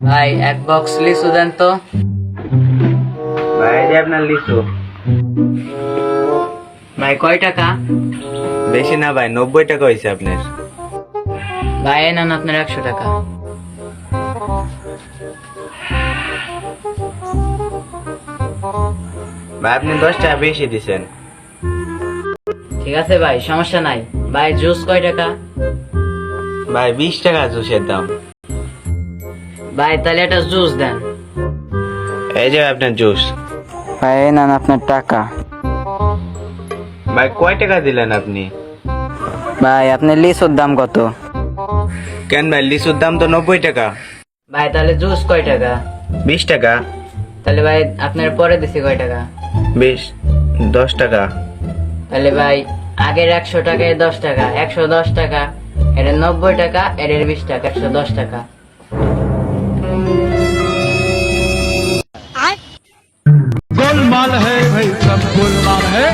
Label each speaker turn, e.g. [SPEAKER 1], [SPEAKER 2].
[SPEAKER 1] ভাই এক বক্স লিচু দেন তো।
[SPEAKER 2] ভাই যে আপনার লিচু।
[SPEAKER 1] ভাই কয় টাকা?
[SPEAKER 2] বেশি না ভাই, 90 টাকা হয়েছে আপনার।
[SPEAKER 1] ভাই এই নেন আপনার 100 টাকা।
[SPEAKER 2] ভাই আপনি 10 টাকা বেশি দিছেন।
[SPEAKER 1] ঠিক আছে ভাই, সমস্যা নাই। ভাই জুস কয় টাকা?
[SPEAKER 2] ভাই 20 টাকা জুসের দাম।
[SPEAKER 1] ভাই তাহলে একটা জুস দেন।
[SPEAKER 2] এই যে আপনার জুস।
[SPEAKER 1] ভাই এই নেন আপনার টাকা।
[SPEAKER 2] ভাই কয় টাকা দিলেন আপনি?
[SPEAKER 1] ভাই আপনার লিচুর দাম কত?
[SPEAKER 2] কেন ভাই, লিচুর দাম তো 90 টাকা।
[SPEAKER 1] ভাই তাহলে জুস কয় টাকা?
[SPEAKER 2] 20 টাকা।
[SPEAKER 1] তাহলে ভাই আপনার পরে দিছি কয় টাকা?
[SPEAKER 2] 10 টাকা।
[SPEAKER 1] তাহলে ভাই আগের 100 টাকায় 10 টাকা, 110 টাকা, এর 90 টাকা, এর 20 টাকা, 110 টাকা।
[SPEAKER 3] गोलमाल है भाई, सब गोलमाल है।